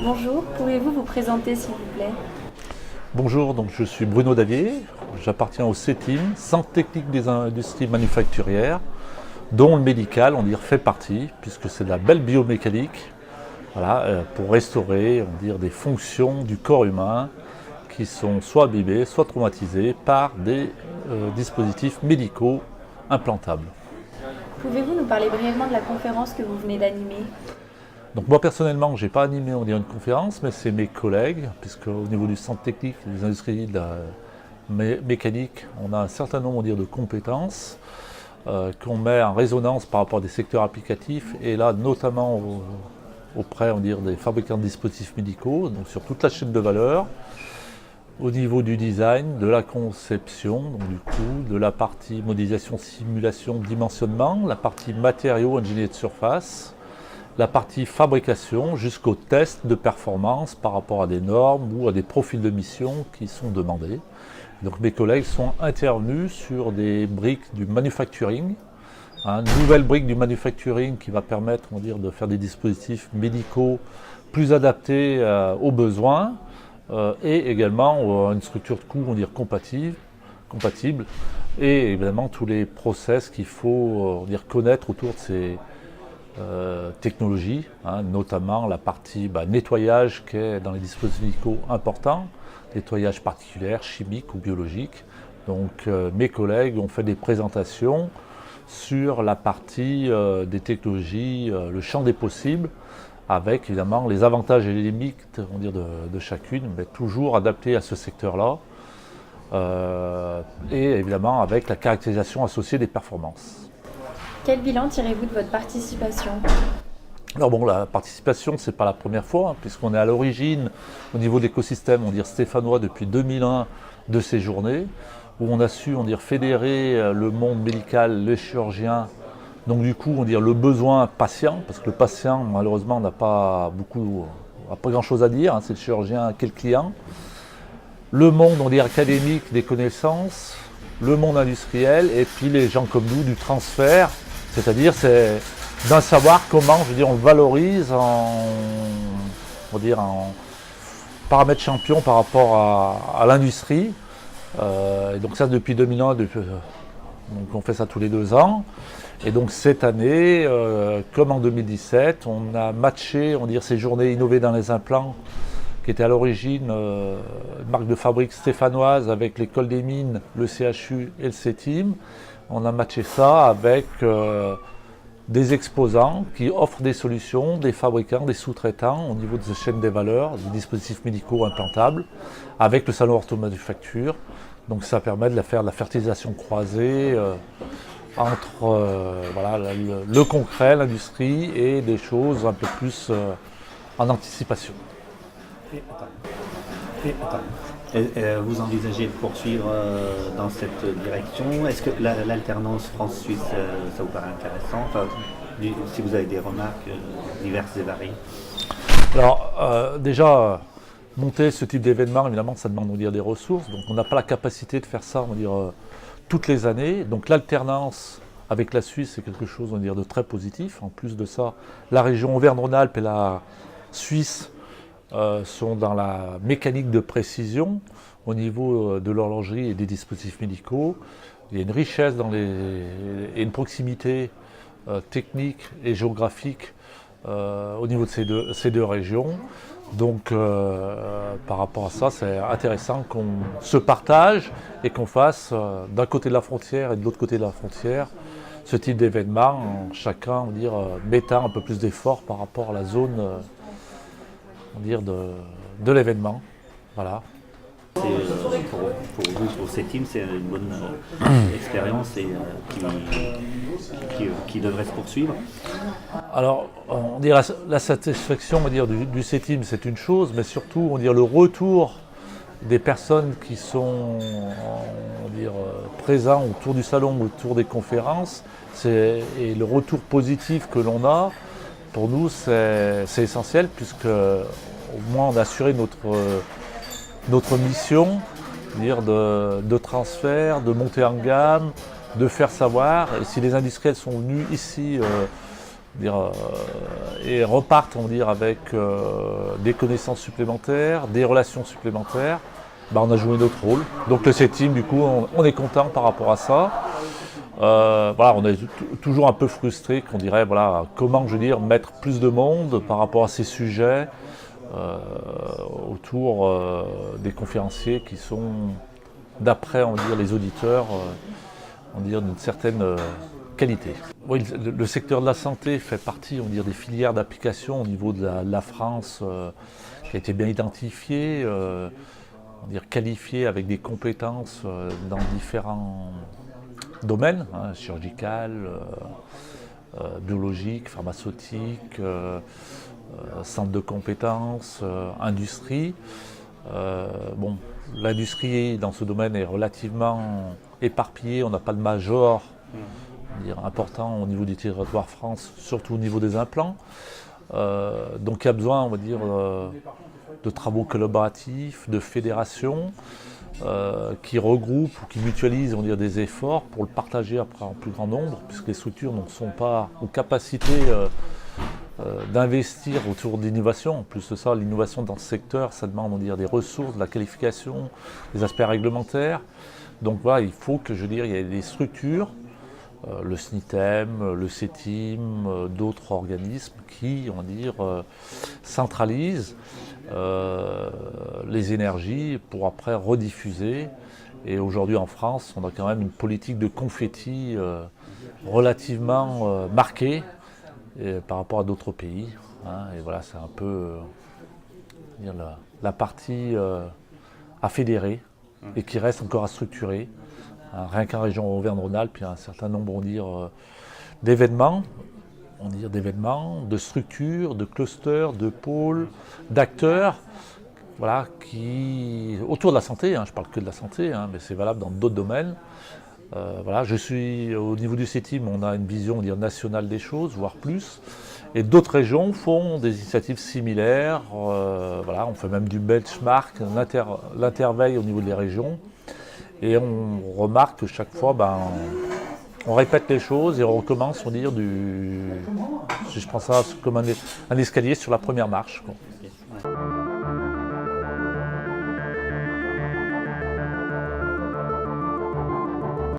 Bonjour, pouvez-vous vous présenter s'il vous plaît? Bonjour, donc je suis Bruno Davier, j'appartiens au CETIM, Centre technique des industries manufacturières, dont le médical, on dire, fait partie, puisque c'est de la belle biomécanique, voilà, pour restaurer, des fonctions du corps humain qui sont soit abîmées, soit traumatisées par des dispositifs médicaux implantables. Pouvez-vous nous parler brièvement de la conférence que vous venez d'animer? Donc moi personnellement, je n'ai pas animé une conférence, mais c'est mes collègues, puisque au niveau du centre technique des industries de la mécanique, on a un certain nombre de compétences qu'on met en résonance par rapport à des secteurs applicatifs, et là notamment auprès des fabricants de dispositifs médicaux, donc sur toute la chaîne de valeur, au niveau du design, de la conception, donc du coup, de la partie modélisation, simulation, dimensionnement, la partie matériaux, ingénierie de surface, la partie fabrication jusqu'au test de performance par rapport à des normes ou à des profils de mission qui sont demandés. Donc mes collègues sont intervenus sur des briques du manufacturing, une nouvelle brique du manufacturing qui va permettre de faire des dispositifs médicaux plus adaptés aux besoins et également une structure de coût compatible et évidemment tous les process qu'il faut connaître autour de ces technologies, notamment la partie nettoyage qui est dans les dispositifs médicaux important, nettoyage particulier, chimique ou biologique. Donc mes collègues ont fait des présentations sur la partie des technologies, le champ des possibles, avec évidemment les avantages et les limites de chacune, mais toujours adaptés à ce secteur-là, et évidemment avec la caractérisation associée des performances. Quel bilan tirez-vous de votre participation? Alors bon, la participation, c'est pas la première fois, puisqu'on est à l'origine, au niveau de l'écosystème, stéphanois depuis 2001 de ces journées, où on a su fédérer le monde médical, les chirurgiens, donc du coup, le besoin patient, parce que le patient, malheureusement, n'a pas grand-chose à dire, c'est le chirurgien qui est le client, le monde, académique des connaissances, le monde industriel, et puis les gens comme nous du transfert, c'est-à-dire c'est d'un savoir comment, on le valorise en paramètre champion par rapport à l'industrie. Et donc ça depuis 2001, donc on fait ça tous les 2 ans. Et donc cette année, comme en 2017, on a matché ces journées innovées dans les implants, qui était à l'origine une marque de fabrique stéphanoise avec l'école des mines, le CHU et le CETIM. On a matché ça avec des exposants qui offrent des solutions, des fabricants, des sous-traitants au niveau de cette chaîne des valeurs, des dispositifs médicaux implantables, avec le salon orthomanufacture. Donc ça permet de faire de la fertilisation croisée entre le concret, l'industrie et des choses un peu plus en anticipation. Vous envisagez de poursuivre dans cette direction? Est-ce que l'alternance France-Suisse, ça vous paraît intéressant? Si vous avez des remarques diverses et variées. Alors, déjà, monter ce type d'événement, évidemment, ça demande des ressources. Donc, on n'a pas la capacité de faire ça, toutes les années. Donc, l'alternance avec la Suisse, c'est quelque chose, de très positif. En plus de ça, la région Auvergne-Rhône-Alpes et la Suisse sont dans la mécanique de précision au niveau de l'horlogerie et des dispositifs médicaux. Il y a une richesse et une proximité technique et géographique au niveau de ces deux régions. Donc par rapport à ça, c'est intéressant qu'on se partage et qu'on fasse d'un côté de la frontière et de l'autre côté de la frontière ce type d'événement, chacun mettant un peu plus d'effort par rapport à la zone de l'événement. Voilà. Pour vous, pour ces teams, c'est une bonne expérience et qui devrait se poursuivre. Alors, la satisfaction du CETIM, c'est une chose, mais surtout le retour des personnes qui sont présents autour du salon, autour des conférences, et le retour positif que l'on a, pour nous, c'est essentiel, puisque au moins on a assuré notre mission de transfert, de montée en gamme, de faire savoir. Et si les industriels sont venus ici et repartent on va dire, avec des connaissances supplémentaires, des relations supplémentaires. On a joué notre rôle. Donc le C-Team, du coup, on est content par rapport à ça. Voilà, on est toujours un peu frustré qu'on dirait voilà, comment mettre plus de monde par rapport à ces sujets autour des conférenciers qui sont, d'après les auditeurs, d'une certaine qualité. Oui, le secteur de la santé fait partie des filières d'application au niveau de la France qui a été bien identifiée, qualifiée avec des compétences dans différents domaines, chirurgical, biologique, pharmaceutique, centre de compétences, industrie. L'industrie dans ce domaine est relativement éparpillée, on n'a pas de major important au niveau du territoire France, surtout au niveau des implants. Donc il y a besoin, de travaux collaboratifs, de fédérations qui regroupent ou qui mutualisent des efforts pour le partager après en plus grand nombre, puisque les structures ne sont pas en capacité d'investir autour d'innovation. En plus de ça, l'innovation dans ce secteur, ça demande des ressources, de la qualification, des aspects réglementaires. Donc voilà, il faut que il y ait des structures, le SNITEM, le CETIM, d'autres organismes qui, centralisent les énergies pour après rediffuser. Et aujourd'hui en France, on a quand même une politique de confetti relativement marquée par rapport à d'autres pays. Et voilà, c'est un peu la partie à fédérer et qui reste encore à structurer. Rien qu'en région Auvergne-Rhône-Alpes, il y a un certain nombre d'événements, de structures, de clusters, de pôles, d'acteurs, qui autour de la santé, je ne parle que de la santé, mais c'est valable dans d'autres domaines. Je suis au niveau du CETIM, on a une vision nationale des choses, voire plus. Et d'autres régions font des initiatives similaires. On fait même du benchmark, l'interveille au niveau des régions. Et on remarque que chaque fois, on répète les choses et on recommence, si je prends ça comme un escalier sur la première marche.